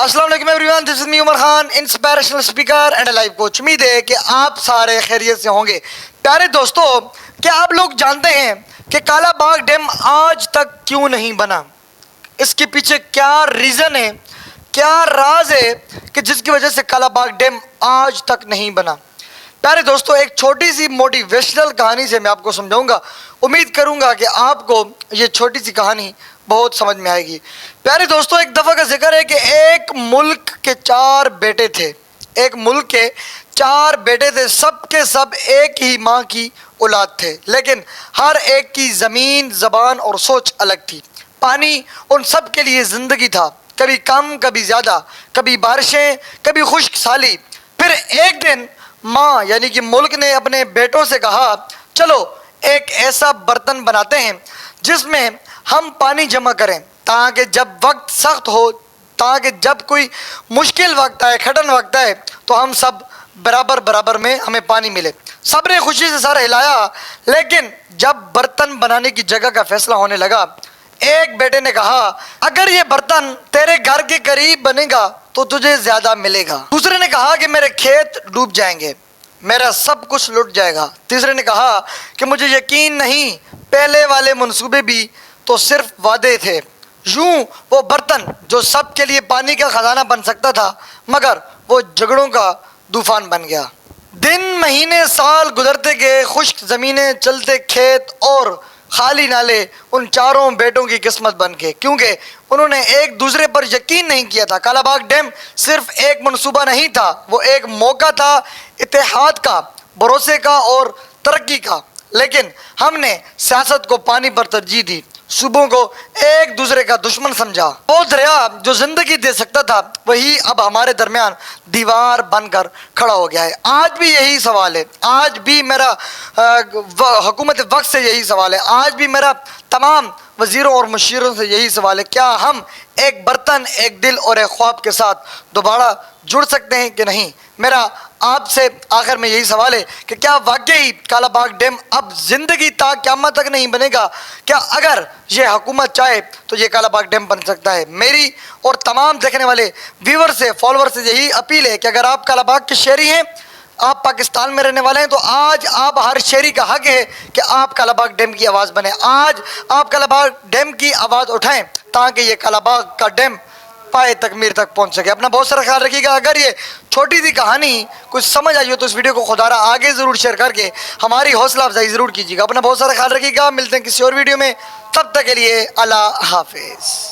السلام علیکم everyone, this is me Umar Khan, inspirational speaker and life coach. امید ہے کہ آپ سارے خیریت سے ہوں گے۔ پیارے دوستو، کیا آپ لوگ جانتے ہیں کہ کالا باغ ڈیم آج تک کیوں نہیں بنا؟ اس کے پیچھے کیا ریزن ہے، کیا راز ہے کہ جس کی وجہ سے کالا باغ ڈیم آج تک نہیں بنا؟ پیارے دوستو، ایک چھوٹی سی موٹیویشنل کہانی سے میں آپ کو سمجھاؤں گا۔ امید کروں گا کہ آپ کو یہ چھوٹی سی کہانی بہت سمجھ میں آئے گی۔ پیارے دوستو، ایک دفعہ کا ذکر ہے کہ ایک ملک کے 4 بیٹے تھے۔ ایک ملک کے 4 بیٹے تھے، سب کے سب ایک ہی ماں کی اولاد تھے، لیکن ہر ایک کی زمین، زبان اور سوچ الگ تھی۔ پانی ان سب کے لیے زندگی تھا، کبھی کم کبھی زیادہ، کبھی بارشیں کبھی خشک سالی۔ پھر ایک دن ماں یعنی کہ ملک نے اپنے بیٹوں سے کہا، چلو ایک ایسا برتن بناتے ہیں جس میں ہم پانی جمع کریں، تاکہ جب وقت سخت ہو، تاکہ جب کوئی مشکل وقت آئے، کھٹن وقت آئے، تو ہم سب برابر برابر میں ہمیں پانی ملے۔ سب نے خوشی سے سر ہلایا، لیکن جب برتن بنانے کی جگہ کا فیصلہ ہونے لگا، ایک بیٹے نے کہا، اگر یہ برتن تیرے گھر کے قریب بنے گا تو تجھے زیادہ ملے گا۔ دوسرے نے کہا کہ میرے کھیت ڈوب جائیں گے، میرا سب کچھ لٹ جائے گا۔ تیسرے نے کہا کہ مجھے یقین نہیں، پہلے والے منصوبے بھی تو صرف وعدے تھے۔ یوں وہ برتن جو سب کے لیے پانی کا خزانہ بن سکتا تھا، مگر وہ جھگڑوں کا طوفان بن گیا۔ دن، مہینے، سال گزرتے گئے، خشک زمینیں، چلتے کھیت اور خالی نالے ان 4 بیٹوں کی قسمت بن گئے، کیونکہ انہوں نے ایک دوسرے پر یقین نہیں کیا تھا۔ کالا باغ ڈیم صرف ایک منصوبہ نہیں تھا، وہ ایک موقع تھا اتحاد کا، بھروسے کا اور ترقی کا۔ لیکن ہم نے سیاست کو پانی پر ترجیح دی، صوبوں کو ایک دوسرے کا دشمن سمجھا۔ وہ دریا جو زندگی دے سکتا تھا، وہی اب ہمارے درمیان دیوار بن کر کھڑا ہو گیا ہے۔ آج بھی یہی سوال ہے، آج بھی میرا حکومت وقت سے یہی سوال ہے، آج بھی میرا تمام وزیروں اور مشیروں سے یہی سوال ہے، کیا ہم ایک برتن، ایک دل اور ایک خواب کے ساتھ دوبارہ جڑ سکتے ہیں کہ نہیں؟ میرا آپ سے آخر میں یہی سوال ہے کہ کیا واقعی کالا باغ ڈیم اب زندگی تا قیامت تک نہیں بنے گا؟ کیا اگر یہ حکومت چاہے تو یہ کالا باغ ڈیم بن سکتا ہے؟ میری اور تمام دیکھنے والے ویور سے، فالوور سے یہی اپیل ہے کہ اگر آپ کالا باغ کے شہری ہیں، آپ پاکستان میں رہنے والے ہیں، تو آج آپ ہر شہری کا حق ہے کہ آپ کالا باغ ڈیم کی آواز بنیں۔ آج آپ کالا باغ ڈیم کی آواز اٹھائیں تاکہ یہ کالا باغ کا ڈیم پائے تکمیل تک پہنچ سکے۔ اپنا بہت سارا خیال رکھیے گا۔ اگر یہ چھوٹی سی کہانی کچھ سمجھ آئی ہو تو اس ویڈیو کو خدا را آگے ضرور شیئر کر کے ہماری حوصلہ افزائی ضرور کیجیے گا۔ اپنا بہت سارا خیال رکھیے گا۔ ملتے ہیں کسی اور ویڈیو میں، تب تک کے لیے اللہ حافظ۔